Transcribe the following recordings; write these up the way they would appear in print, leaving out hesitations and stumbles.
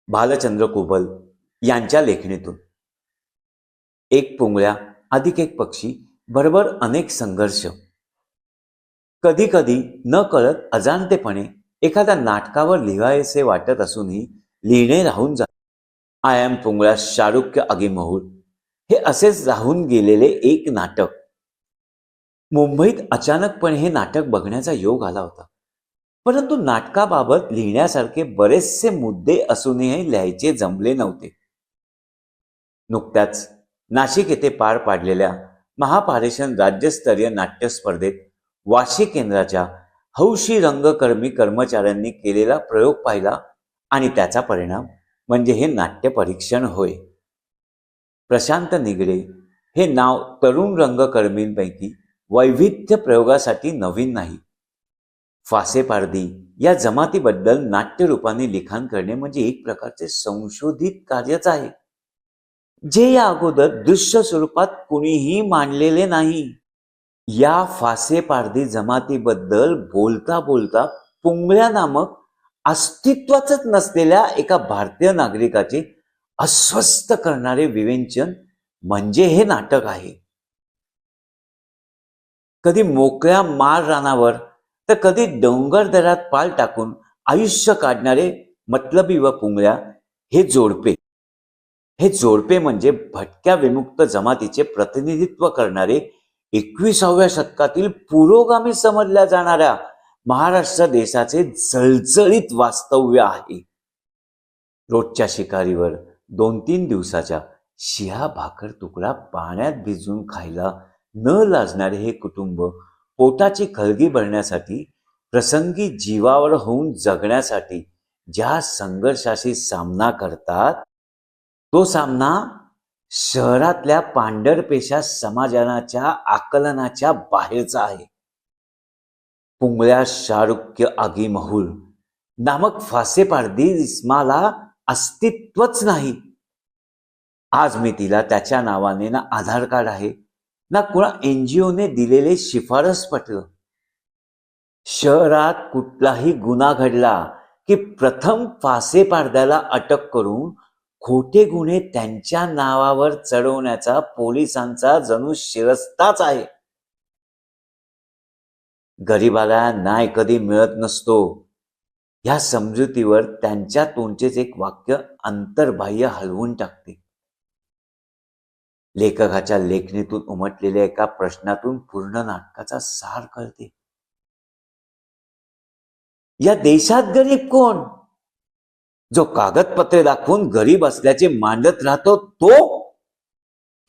भालचंद्र कुबल यांच्या लेखणीतून. एक पुंगळ्या अधिक एक पक्षी बरोबर अनेक संघर्ष. कधी कधी न कळत अजाणतेपणे एखाद्या नाटकावर लिहायचे वाटत असूनही लिहिणे राहून जात. आय एम पुंगळ्या शारुक्य आगीमहूल हे असेच राहून गेलेले एक नाटक. मुंबईत अचानकपणे हे नाटक बघण्याचा योग आला होता. परंतु नाटकाबाबत लिहिण्यासारखे बरेचसे मुद्दे असूनही लिहायचे जमले नव्हते. नुकत्याच नाशिक येथे पार पाडलेल्या महापारेषण राज्यस्तरीय नाट्य स्पर्धेत वाशी केंद्राच्या हौशी रंगकर्मी कर्मचाऱ्यांनी केलेला प्रयोग पाहिला आणि त्याचा परिणाम म्हणजे हे नाट्य परीक्षण होय. प्रशांत निगडे हे नाव तरुण रंगकर्मींपैकी वैविध्य प्रयोगासाठी नवीन नाही. फासेपारधी या जमातीबद्दल नाट्यरूपाने लिखाण करणे म्हणजे एक प्रकारचे संशोधित कार्यच आहे, जे या अगोदर दृश्य स्वरूपात कुणीही मांडलेले नाही. या फासेपारधी जमातीबद्दल बोलता बोलता पुंगळ्या नामक अस्तित्वाचच नसलेल्या एका भारतीय नागरिकाचे अस्वस्थ करणारे विवेचन म्हणजे हे नाटक आहे. कधी मोकळ्या माळ रानावर तर कधी डोंगर दऱ्यात पाल टाकून आयुष्य काढणारे मतलबी व पुंगळ्या हे जोडपे म्हणजे भटक्या विमुक्त जमातीचे प्रतिनिधित्व करणारे 21व्या शतकातील पुरोगामी समजल्या जाणाऱ्या महाराष्ट्र देशाचे जळजळीत वास्तव्य आहे. रोजच्या शिकारीवर 2-3 दिवसाच्या शिळा भाकर तुकडा पाण्यात भिजवून खायला न लाजणारे हे कुटुंब पोटाची खळगी भरण्यासाठी, प्रसंगी जीवावर होऊन जगण्यासाठी ज्या संघर्षाशी सामना करतात, तो सामना शहरातल्या पांढरपेशा समाजाच्या आकलनाच्या बाहेरचा आहे. पुंगळ्या शारुक्य आगीमहूल नामक फासेपारधी इस्माला अस्तित्वच नाही. आज मी तिला त्याच्या नावाने ना आधार कार्ड आहे, ना कुणा NGOने दिलेले शिफारस पत्र. शहरात कुठलाही गुन्हा घडला की प्रथम फासेपारध्याला अटक करून खोटे गुन्हे त्यांच्या नावावर चढवण्याचा पोलिसांचा जणू शिरस्ताच आहे. गरिबाला न्याय कधी मिळत नसतो या समजुतीवर त्यांच्या तोंडचेच एक वाक्य अंतर्बाह्य हलवून टाकते. लेखकाच्या लेखणीतून उमटलेल्या एका प्रश्नातून पूर्ण नाटकाचा सार कळते. या देशात गरीब कोण? जो कागदपत्रे दाखवून गरीब असल्याचे मांडत राहतो तो,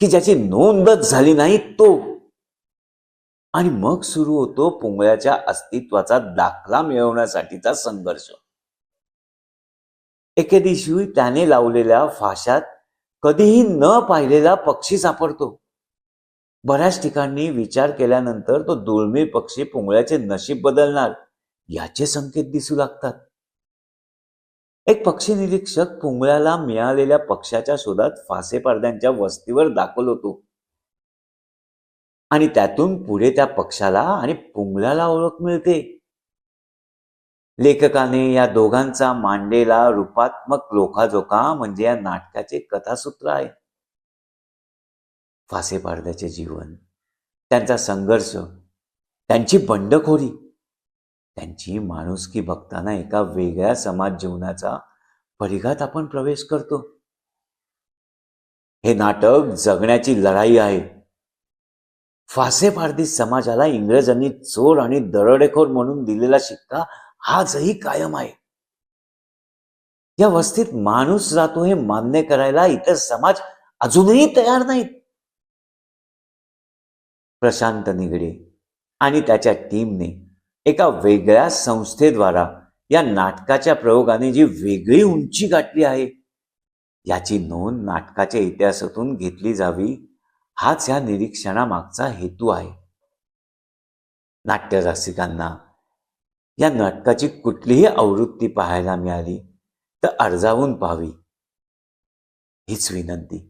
की ज्याची नोंदच झाली नाही तो? आणि मग सुरू होतो पुंगळ्याच्या अस्तित्वाचा दाखला मिळवण्यासाठीचा संघर्ष. एके दिवशी त्याने लावलेल्या फाशात कधीही न पाहिलेला पक्षी सापडतो. बऱ्याच ठिकाणी विचार केल्यानंतर तो दुर्मिळ पक्षी पुंगळ्याचे नशीब बदलणार याचे संकेत दिसू लागतात. एक पक्षी निरीक्षक पुंगळ्याला मिळालेल्या पक्ष्याच्या शोधात फासेपारध्यांच्या वस्तीवर दाखल होतो आणि त्यातून पुढे त्या पक्षाला आणि पुंगळ्याला ओळख मिळते. लेखकाने या दोघांचा मांडलेला रूपात्मक लोकाजोखा म्हणजे या नाटकाचे कथासूत्र आहे. फासेपारध्याचे जीवन, त्यांचा संघर्ष, त्यांची बंडखोरी, त्यांची माणुसकी बघताना एका वेगळ्या समाज जीवनाचा परिघात आपण प्रवेश करतो. हे नाटक जगण्याची लढाई आहे. फासेपारधी समाजाला इंग्रजांनी चोर आणि दरोडेखोर म्हणून दिलेला शिक्का आजही कायम आहे. या वस्तीत माणूस राहतो हे मान्य करायला इतर समाज अजूनही तयार नाहीत. प्रशांत निगडे आणि त्याच्या टीमने एका वेगळ्या संस्थेद्वारा या नाटकाच्या प्रयोगाने जी वेगळी उंची गाठली आहे याची नोंद नाटकाच्या इतिहासातून घेतली जावी, हाच या निरीक्षणामागचा हेतू आहे. नाट्य रसिकांना या नाटकाची कुठलीही आवृत्ती पाहायला मिळाली तर अर्जावून पाहावी हीच विनंती.